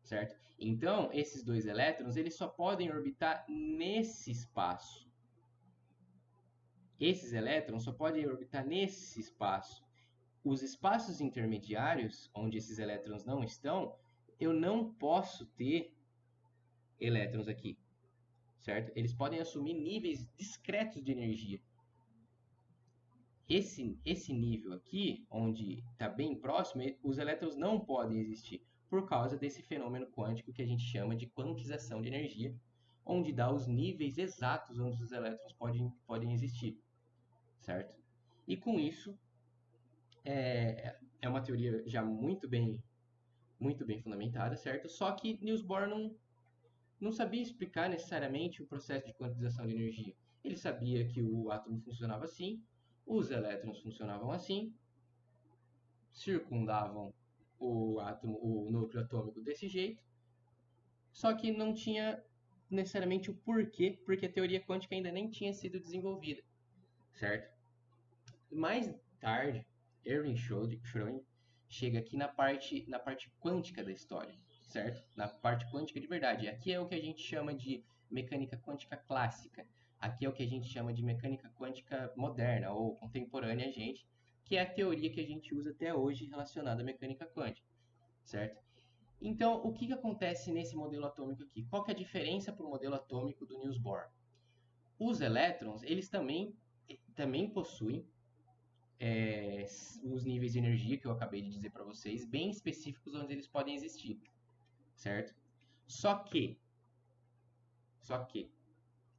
certo? Então, esses dois elétrons, eles só podem orbitar nesse espaço. Esses elétrons só podem orbitar nesse espaço. Os espaços intermediários, onde esses elétrons não estão, eu não posso ter elétrons aqui, certo? Eles podem assumir níveis discretos de energia. Esse nível aqui, onde está bem próximo, os elétrons não podem existir por causa desse fenômeno quântico que a gente chama de quantização de energia, onde dá os níveis exatos onde os elétrons podem existir, certo? E com isso, é uma teoria já muito bem fundamentada, certo? Só que Niels Bohr não sabia explicar necessariamente o processo de quantização de energia. Ele sabia que o átomo funcionava assim, os elétrons funcionavam assim, circundavam o átomo, o núcleo atômico desse jeito, só que não tinha necessariamente o porquê, porque a teoria quântica ainda nem tinha sido desenvolvida, certo? Mais tarde, Erwin Schrödinger chega aqui na parte quântica da história, certo? Na parte quântica de verdade. Aqui é o que a gente chama de mecânica quântica clássica. Aqui é o que a gente chama de mecânica quântica moderna ou contemporânea, gente, que é a teoria que a gente usa até hoje relacionada à mecânica quântica, certo? Então, o que acontece nesse modelo atômico aqui? Qual que é a diferença para o modelo atômico do Niels Bohr? Os elétrons, eles também possuem os níveis de energia que eu acabei de dizer para vocês, bem específicos onde eles podem existir, certo? Só que, só que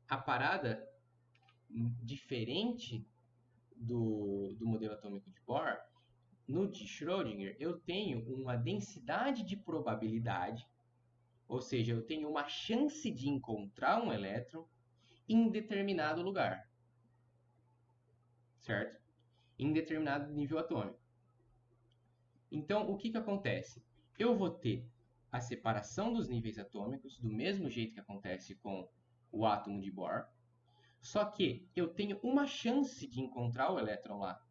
a parada diferente do modelo atômico de Bohr, no de Schrödinger, eu tenho uma densidade de probabilidade, ou seja, eu tenho uma chance de encontrar um elétron em determinado lugar, certo? Em determinado nível atômico. Então, o que acontece? Eu vou ter a separação dos níveis atômicos, do mesmo jeito que acontece com o átomo de Bohr, só que eu tenho uma chance de encontrar o elétron lá,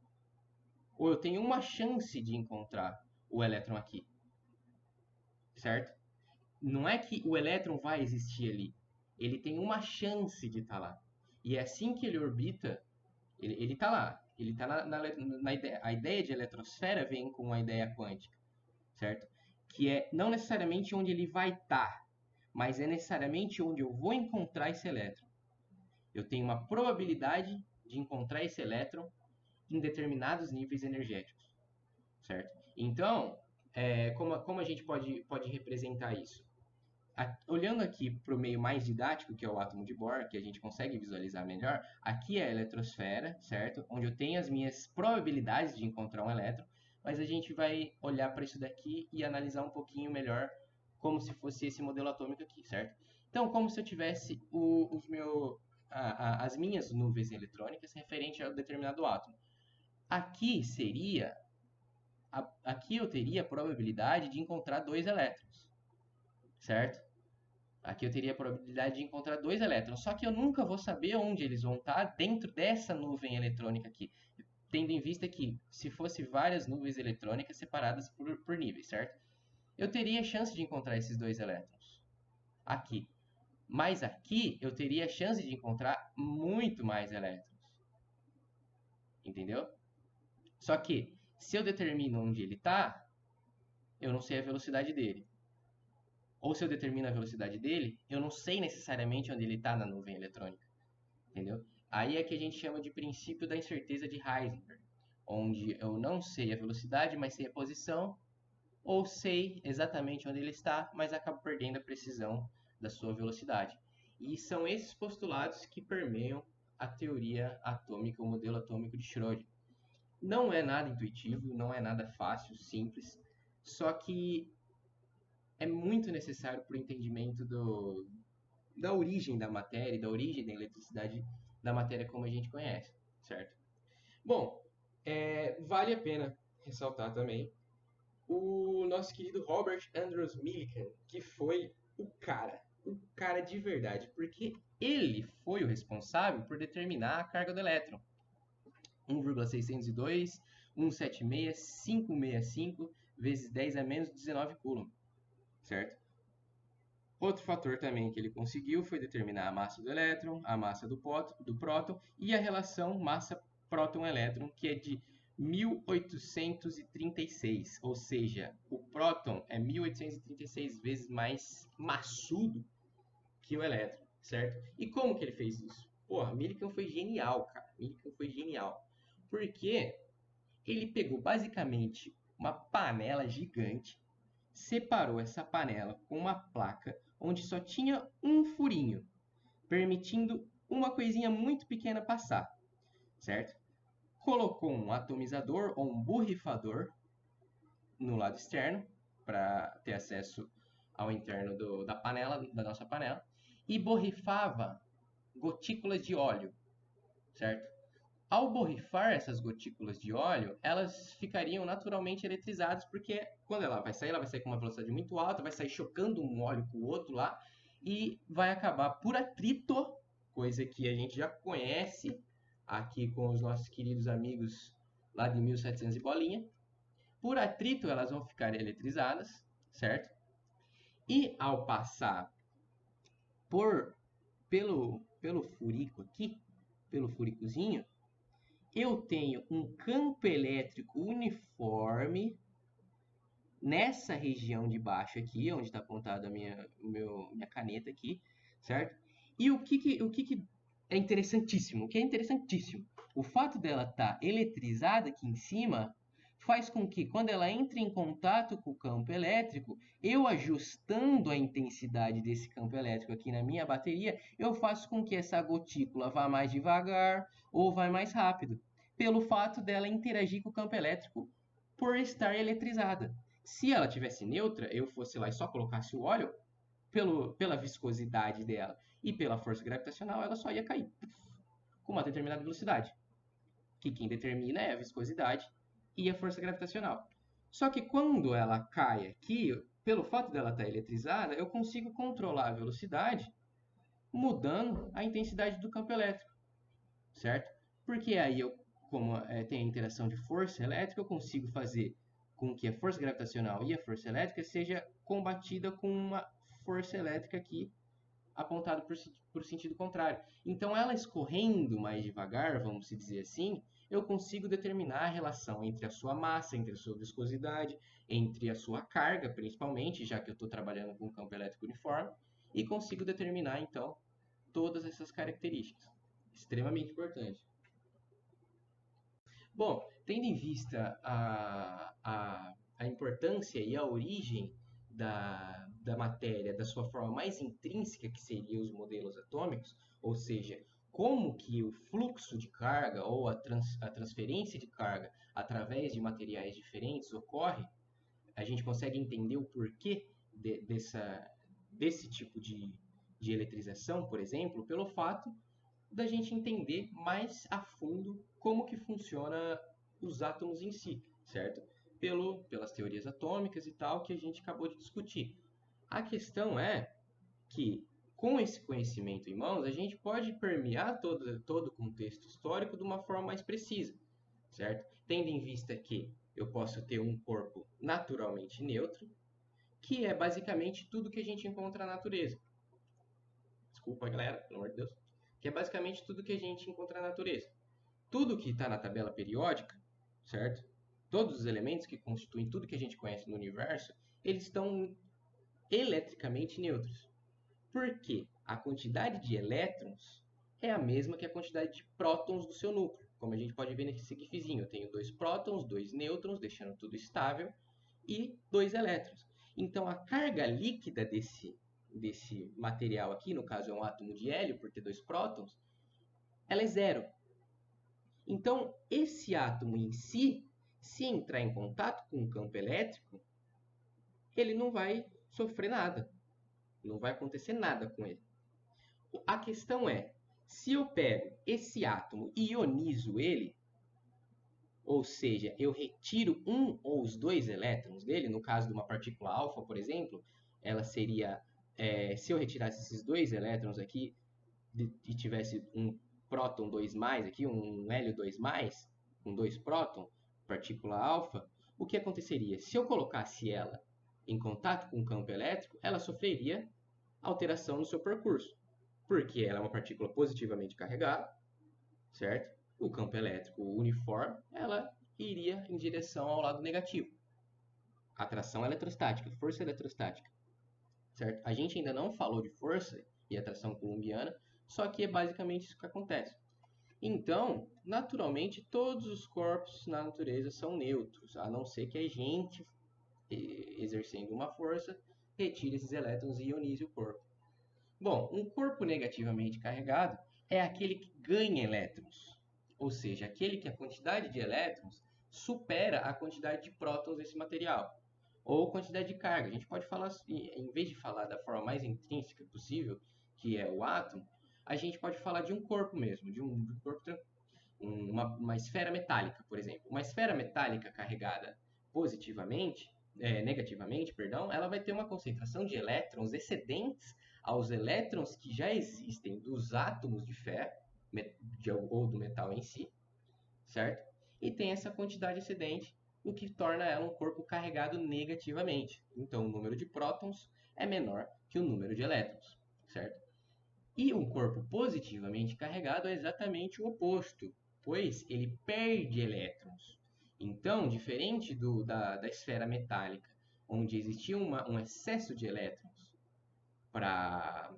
ou eu tenho uma chance de encontrar o elétron aqui, certo? Não é que o elétron vai existir ali, ele tem uma chance de estar lá. E é assim que ele orbita, ele está lá, ele está na ideia. A ideia de eletrosfera vem com a ideia quântica, certo? Que é não necessariamente onde ele vai estar, mas é necessariamente onde eu vou encontrar esse elétron. Eu tenho uma probabilidade de encontrar esse elétron em determinados níveis energéticos, certo? Então, como a gente pode representar isso? Olhando aqui para o meio mais didático, que é o átomo de Bohr, que a gente consegue visualizar melhor, aqui é a eletrosfera, certo? Onde eu tenho as minhas probabilidades de encontrar um elétron, mas a gente vai olhar para isso daqui e analisar um pouquinho melhor como se fosse esse modelo atômico aqui, certo? Então, como se eu tivesse as minhas nuvens eletrônicas referente a um determinado átomo. Aqui eu teria a probabilidade de encontrar dois elétrons, certo? Aqui eu teria a probabilidade de encontrar dois elétrons, só que eu nunca vou saber onde eles vão estar dentro dessa nuvem eletrônica aqui, tendo em vista que se fosse várias nuvens eletrônicas separadas por níveis, certo? Eu teria a chance de encontrar esses dois elétrons aqui, mas aqui eu teria a chance de encontrar muito mais elétrons, entendeu? Só que se eu determino onde ele está, eu não sei a velocidade dele. Ou se eu determino a velocidade dele, eu não sei necessariamente onde ele está na nuvem eletrônica, entendeu? Aí é que a gente chama de princípio da incerteza de Heisenberg, onde eu não sei a velocidade, mas sei a posição, ou sei exatamente onde ele está, mas acabo perdendo a precisão da sua velocidade. E são esses postulados que permeiam a teoria atômica, o modelo atômico de Schrödinger. Não é nada intuitivo, não é nada fácil, simples, só que é muito necessário para o entendimento da origem da matéria, da origem da eletricidade da matéria como a gente conhece, certo? Bom, vale a pena ressaltar também o nosso querido Robert Andrews Millikan, que foi o cara de verdade, porque ele foi o responsável por determinar a carga do elétron. 1,602, 176, 565 vezes 10 a menos 19 coulomb, certo? Outro fator também que ele conseguiu foi determinar a massa do elétron, a massa do próton e a relação massa-próton-elétron, que é de 1836, ou seja, o próton é 1836 vezes mais maçudo que o elétron, certo? E como que ele fez isso? Porra, Millikan foi genial, cara. Millikan foi genial. Porque ele pegou basicamente uma panela gigante, separou essa panela com uma placa onde só tinha um furinho, permitindo uma coisinha muito pequena passar, certo? Colocou um atomizador ou um borrifador no lado externo para ter acesso ao interno da panela, da nossa panela, e borrifava gotículas de óleo, certo? Ao borrifar essas gotículas de óleo, elas ficariam naturalmente eletrizadas, porque quando ela vai sair com uma velocidade muito alta, vai sair chocando um óleo com o outro lá, e vai acabar por atrito, coisa que a gente já conhece aqui com os nossos queridos amigos lá de 1700 e bolinha. Por atrito, elas vão ficar eletrizadas, certo? E ao passar pelo furico aqui, pelo furicozinho, eu tenho um campo elétrico uniforme nessa região de baixo aqui, onde está apontada a minha caneta aqui, certo? E o que é interessantíssimo? O que é interessantíssimo? O fato dela estar eletrizada aqui em cima faz com que, quando ela entre em contato com o campo elétrico, eu ajustando a intensidade desse campo elétrico aqui na minha bateria, eu faço com que essa gotícula vá mais devagar ou vá mais rápido, pelo fato dela interagir com o campo elétrico por estar eletrizada. Se ela tivesse neutra, eu fosse lá e só colocasse o óleo, pela viscosidade dela e pela força gravitacional, ela só ia cair com uma determinada velocidade. Que quem determina é a viscosidade e a força gravitacional. Só que quando ela cai aqui, pelo fato dela estar eletrizada, eu consigo controlar a velocidade mudando a intensidade do campo elétrico, certo? Porque aí como tem a interação de força elétrica, eu consigo fazer com que a força gravitacional e a força elétrica seja combatida com uma força elétrica aqui apontada para o sentido contrário. Então, ela escorrendo mais devagar, vamos dizer assim, eu consigo determinar a relação entre a sua massa, entre a sua viscosidade, entre a sua carga, principalmente, já que eu estou trabalhando com um campo elétrico uniforme, e consigo determinar, então, todas essas características. Extremamente importante. Bom, tendo em vista a importância e a origem da matéria da sua forma mais intrínseca, que seriam os modelos atômicos, ou seja, como que o fluxo de carga ou a transferência de carga através de materiais diferentes ocorre, a gente consegue entender o porquê desse tipo de eletrização, por exemplo, pelo fato da gente entender mais a fundo como que funciona os átomos em si, certo? Pelas teorias atômicas e tal que a gente acabou de discutir. A questão é que, com esse conhecimento em mãos, a gente pode permear todo o contexto histórico de uma forma mais precisa, certo? Tendo em vista que eu posso ter um corpo naturalmente neutro, que é basicamente tudo que a gente encontra na natureza. Desculpa, galera, pelo amor de Deus. Que é basicamente tudo que a gente encontra na natureza. Tudo que está na tabela periódica, certo? Todos os elementos que constituem tudo que a gente conhece no universo, eles estão eletricamente neutros. Por quê? A quantidade de elétrons é a mesma que a quantidade de prótons do seu núcleo. Como a gente pode ver nesse gifzinho, eu tenho 2 prótons, 2 nêutrons, deixando tudo estável, e 2 elétrons. Então, a carga líquida desse material aqui, no caso é um átomo de hélio, por ter 2 prótons, ela é zero. Então, esse átomo em si, se entrar em contato com um campo elétrico, ele não vai sofrer nada. Não vai acontecer nada com ele. A questão é, se eu pego esse átomo e ionizo ele, ou seja, eu retiro um ou os 2 elétrons dele, no caso de uma partícula alfa, por exemplo, ela seria, se eu retirasse esses 2 elétrons aqui e tivesse um próton 2+, aqui, um hélio 2+, com 2 prótons, partícula alfa, o que aconteceria? Se eu colocasse ela em contato com o campo elétrico, ela sofreria alteração no seu percurso, porque ela é uma partícula positivamente carregada, certo? O campo elétrico uniforme, ela iria em direção ao lado negativo. Atração eletrostática, força eletrostática, certo? A gente ainda não falou de força e atração coulombiana, só que é basicamente isso que acontece. Então, naturalmente, todos os corpos na natureza são neutros, a não ser que a gente, exercendo uma força, retire esses elétrons e ionize o corpo. Bom, um corpo negativamente carregado é aquele que ganha elétrons, ou seja, aquele que a quantidade de elétrons supera a quantidade de prótons desse material, ou quantidade de carga. A gente pode falar, em vez de falar da forma mais intrínseca possível, que é o átomo, a gente pode falar de um corpo mesmo, de um corpo, uma esfera metálica, por exemplo. Uma esfera metálica carregada positivamente, negativamente, perdão, ela vai ter uma concentração de elétrons excedentes aos elétrons que já existem dos átomos de ferro ou do metal em si, certo? E tem essa quantidade excedente, o que torna ela um corpo carregado negativamente. Então, o número de prótons é menor que o número de elétrons, certo? E um corpo positivamente carregado é exatamente o oposto, pois ele perde elétrons. Então, diferente da esfera metálica, onde existia um excesso de elétrons para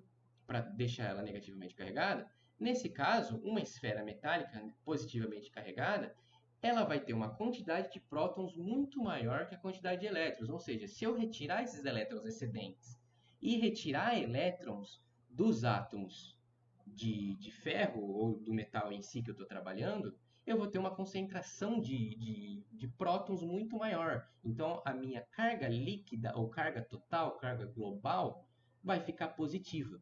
deixar ela negativamente carregada, nesse caso, uma esfera metálica positivamente carregada, ela vai ter uma quantidade de prótons muito maior que a quantidade de elétrons. Ou seja, se eu retirar esses elétrons excedentes e retirar elétrons dos átomos de ferro ou do metal em si que eu estou trabalhando, eu vou ter uma concentração de prótons muito maior. Então, a minha carga líquida ou carga total, carga global, vai ficar positiva.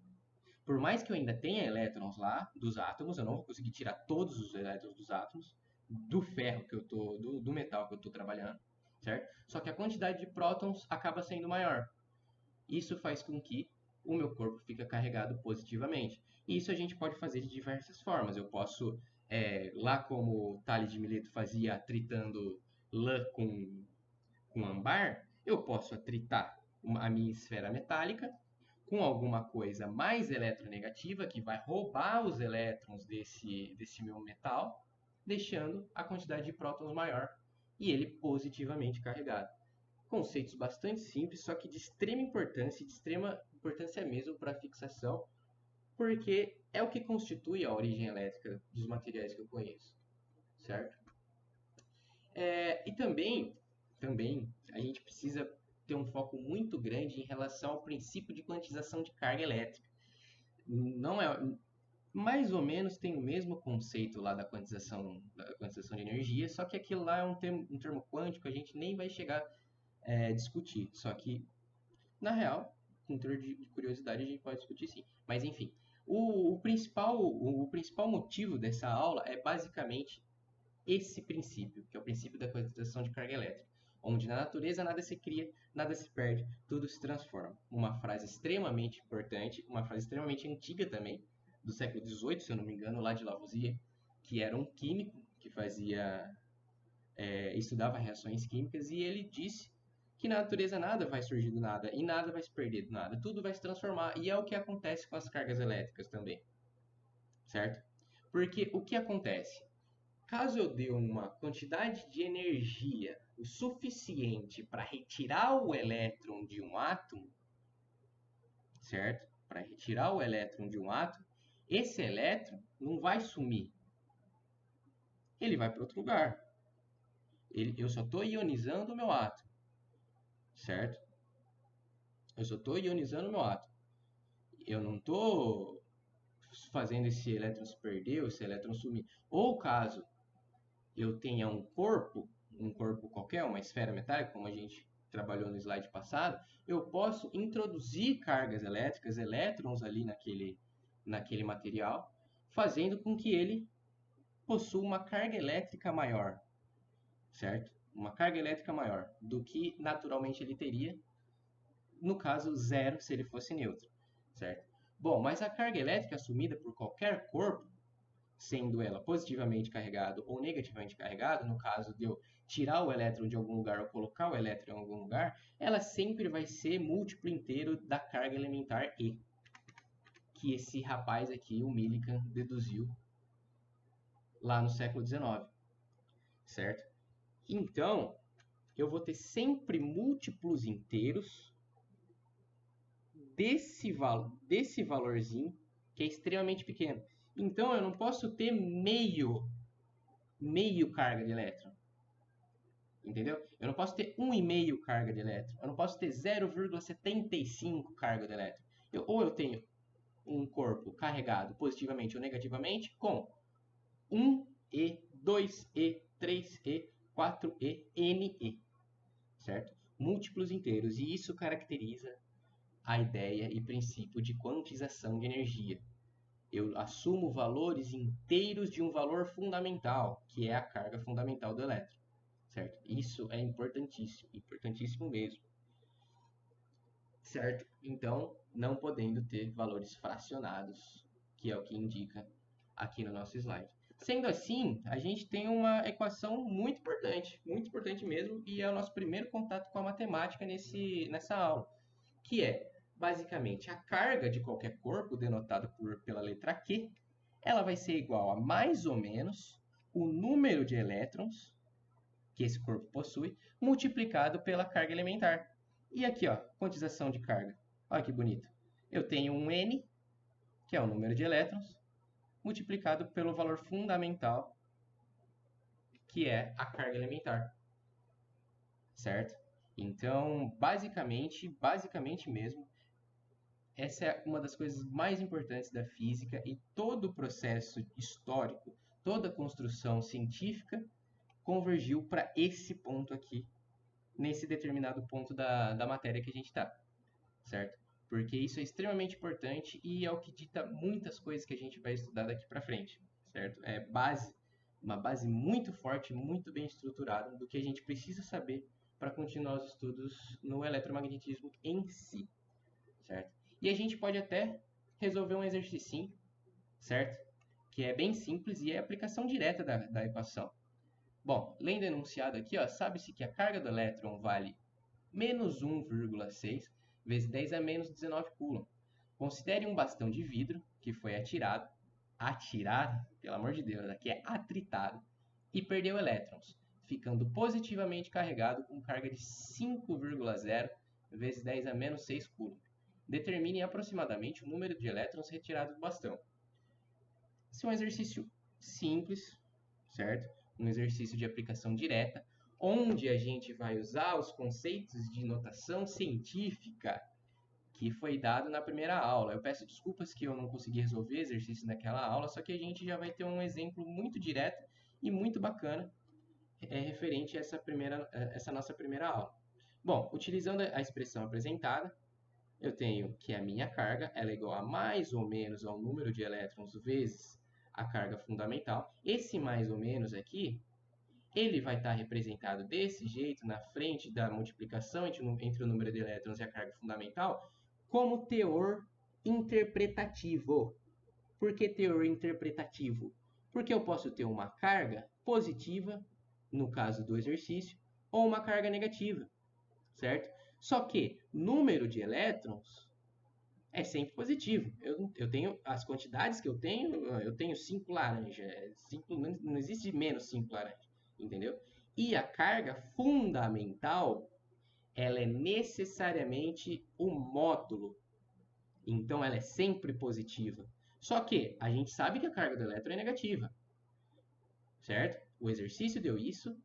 Por mais que eu ainda tenha elétrons lá dos átomos, eu não vou conseguir tirar todos os elétrons dos átomos, do ferro que eu tô, do metal que eu estou trabalhando, certo? Só que a quantidade de prótons acaba sendo maior. Isso faz com que o meu corpo fique carregado positivamente. E isso a gente pode fazer de diversas formas. Eu posso, lá como Tales de Mileto fazia, atritando lã com ambar, eu posso atritar a minha esfera metálica com alguma coisa mais eletronegativa, que vai roubar os elétrons desse meu metal, deixando a quantidade de prótons maior e ele positivamente carregado. Conceitos bastante simples, só que de extrema importância, e de extrema importância mesmo para a fixação, porque é o que constitui a origem elétrica dos materiais que eu conheço, certo? E também a gente precisa ter um foco muito grande em relação ao princípio de quantização de carga elétrica. Não é mais ou menos tem o mesmo conceito lá da quantização de energia, só que aquilo lá é um termo quântico, a gente nem vai chegar a discutir. Só que, na real, com teor de curiosidade, a gente pode discutir sim. Mas enfim, o principal motivo dessa aula é basicamente esse princípio, que é o princípio da quantização de carga elétrica, onde na natureza nada se cria, nada se perde, tudo se transforma. Uma frase extremamente importante, uma frase extremamente antiga também, do século XVIII, se eu não me engano, lá de Lavoisier, que era um químico que estudava reações químicas, e ele disse que na natureza nada vai surgir do nada e nada vai se perder do nada, tudo vai se transformar, e é o que acontece com as cargas elétricas também, certo? Porque o que acontece? Caso eu dê uma quantidade de energia o suficiente para retirar o elétron de um átomo, certo? Para retirar o elétron de um átomo, esse elétron não vai sumir. Ele vai para outro lugar. Eu só estou ionizando o meu átomo, certo? Eu só estou ionizando o meu átomo. Eu não estou fazendo esse elétron se perder ou esse elétron sumir. Ou caso eu tenha um corpo qualquer, uma esfera metálica, como a gente trabalhou no slide passado, eu posso introduzir cargas elétricas, elétrons ali naquele material, fazendo com que ele possua uma carga elétrica maior, certo? Uma carga elétrica maior do que naturalmente ele teria, no caso zero, se ele fosse neutro, certo? Bom, mas a carga elétrica assumida por qualquer corpo, sendo ela positivamente carregado ou negativamente carregado, no caso de eu tirar o elétron de algum lugar ou colocar o elétron em algum lugar, ela sempre vai ser múltiplo inteiro da carga elementar E. que esse rapaz aqui, o Millikan, deduziu lá no século XIX, certo? Então, eu vou ter sempre múltiplos inteiros desse valorzinho, que é extremamente pequeno. Então, eu não posso ter meio carga de elétron. Entendeu? Eu não posso ter 1,5 carga de elétron. Eu não posso ter 0,75 carga de elétron. Ou eu tenho um corpo carregado positivamente ou negativamente com 1E, 2E, 3E, 4E, NE. Certo? Múltiplos inteiros. E isso caracteriza a ideia e princípio de quantização de energia. Eu assumo valores inteiros de um valor fundamental, que é a carga fundamental do elétron. Certo? Isso é importantíssimo mesmo. Certo? Então, não podendo ter valores fracionados, que é o que indica aqui no nosso slide. Sendo assim, a gente tem uma equação muito importante mesmo, e é o nosso primeiro contato com a matemática nessa aula, que é, basicamente, a carga de qualquer corpo, denotada pela letra Q, ela vai ser igual a mais ou menos o número de elétrons que esse corpo possui, multiplicado pela carga elementar. E aqui, ó, quantização de carga. Olha que bonito. Eu tenho um N, que é o número de elétrons, multiplicado pelo valor fundamental, que é a carga elementar. Certo? Então, basicamente mesmo, essa é uma das coisas mais importantes da física, e todo o processo histórico, toda a construção científica convergiu para esse ponto aqui, nesse determinado ponto da matéria que a gente está, certo? Porque isso é extremamente importante e é o que dita muitas coisas que a gente vai estudar daqui para frente, certo? É uma base muito forte, muito bem estruturada do que a gente precisa saber para continuar os estudos no eletromagnetismo em si, certo? E a gente pode até resolver um exercício, certo? Que é bem simples e é a aplicação direta da equação. Bom, lendo o enunciado aqui, sabe-se que a carga do elétron vale menos 1,6 vezes 10 a menos 19 coulomb. Considere um bastão de vidro que foi atirado, pelo amor de Deus, aqui é atritado, e perdeu elétrons, ficando positivamente carregado com carga de 5,0 vezes 10 a menos 6 coulomb. Determine aproximadamente o número de elétrons retirados do bastão. Esse é um exercício simples, certo? Um exercício de aplicação direta, onde a gente vai usar os conceitos de notação científica que foi dado na primeira aula. Eu peço desculpas que eu não consegui resolver exercício naquela aula, só que a gente já vai ter um exemplo muito direto e muito bacana referente a essa nossa primeira aula. Bom, utilizando a expressão apresentada, eu tenho que a minha carga ela é igual a mais ou menos ao número de elétrons vezes a carga fundamental. Esse mais ou menos aqui, ele vai estar representado desse jeito na frente da multiplicação entre o número de elétrons e a carga fundamental como teor interpretativo. Por que teor interpretativo? Porque eu posso ter uma carga positiva, no caso do exercício, ou uma carga negativa, certo? Só que número de elétrons é sempre positivo. Eu tenho as quantidades que eu tenho 5 laranjas. Não existe menos 5 laranjas, entendeu? E a carga fundamental, ela é necessariamente o módulo. Então, ela é sempre positiva. Só que a gente sabe que a carga do elétron é negativa, certo? O exercício deu isso.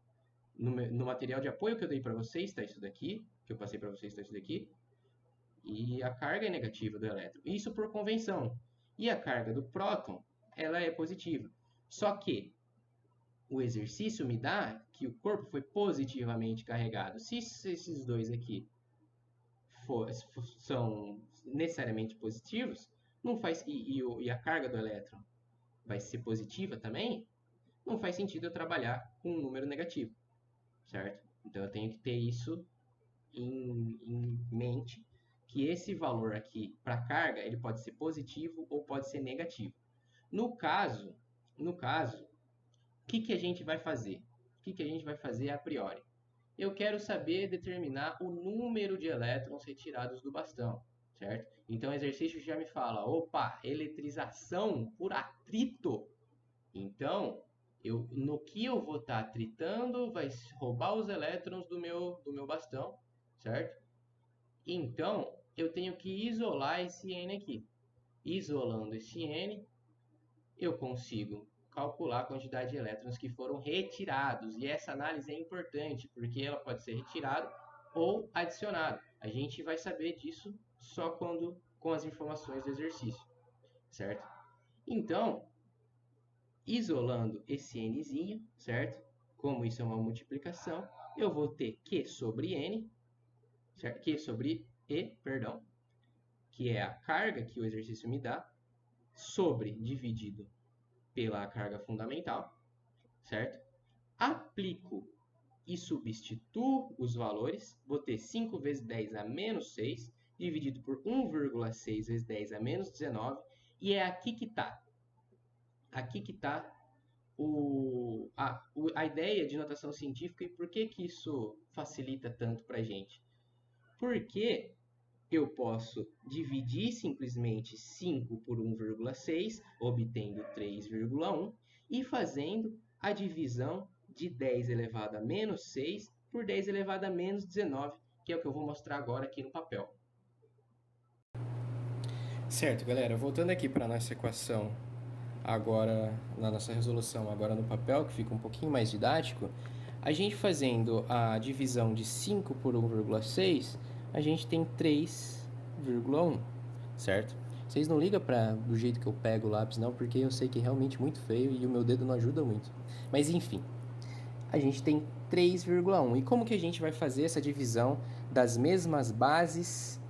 No material de apoio que eu dei para vocês, está isso daqui. Que eu passei para vocês, está isso daqui. E a carga é negativa do elétron. Isso por convenção. E a carga do próton, ela é positiva. Só que o exercício me dá que o corpo foi positivamente carregado. Se esses dois aqui são necessariamente positivos, não faz e a carga do elétron vai ser positiva também, não faz sentido eu trabalhar com um número negativo, certo? Então eu tenho que ter isso em mente, que esse valor aqui para carga ele pode ser positivo ou pode ser negativo. No caso, o que a gente vai fazer? O que a gente vai fazer a priori? Eu quero saber determinar o número de elétrons retirados do bastão, certo? Então o exercício já me fala, opa, eletrização por atrito. Então, no que eu vou estar atritando, vai roubar os elétrons do meu bastão, certo? Então, eu tenho que isolar esse N aqui. Isolando esse N, eu consigo calcular a quantidade de elétrons que foram retirados. E essa análise é importante, porque ela pode ser retirada ou adicionada. A gente vai saber disso só com as informações do exercício, certo? Então, isolando esse nzinho, certo? Como isso é uma multiplicação, eu vou ter Q sobre N, certo? Q sobre E, perdão, que é a carga que o exercício me dá, sobre dividido pela carga fundamental, certo? Aplico e substituo os valores, vou ter 5 vezes 10 a menos 6, dividido por 1,6 vezes 10 a menos 19, e é aqui que está. Aqui que está a ideia de notação científica e por que isso facilita tanto para a gente. Porque eu posso dividir simplesmente 5 por 1,6, obtendo 3,1, e fazendo a divisão de 10 elevado a menos 6 por 10 elevado a menos 19, que é o que eu vou mostrar agora aqui no papel. Certo, galera, voltando aqui para a nossa equação, agora na nossa resolução, agora no papel, que fica um pouquinho mais didático, a gente fazendo a divisão de 5 por 1,6, a gente tem 3,1, certo? Vocês não ligam para do jeito que eu pego o lápis, não, porque eu sei que é realmente muito feio e o meu dedo não ajuda muito. Mas enfim, a gente tem 3,1. E como que a gente vai fazer essa divisão das mesmas bases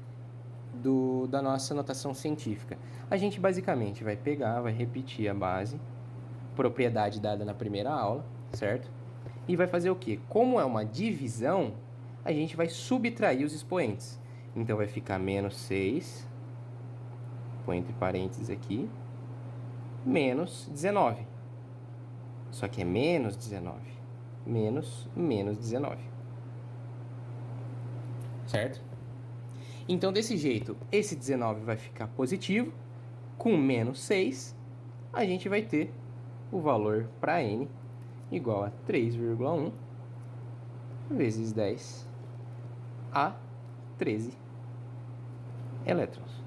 da nossa notação científica? A gente basicamente vai pegar, vai repetir a base, propriedade dada na primeira aula, certo? E vai fazer o quê? Como é uma divisão, a gente vai subtrair os expoentes. Então vai ficar menos 6, põe entre parênteses aqui, menos 19. Só que é menos 19. Menos 19. Certo? Então, desse jeito, esse 19 vai ficar positivo. Com menos 6, a gente vai ter o valor para n igual a 3,1 vezes 10 a 13 elétrons.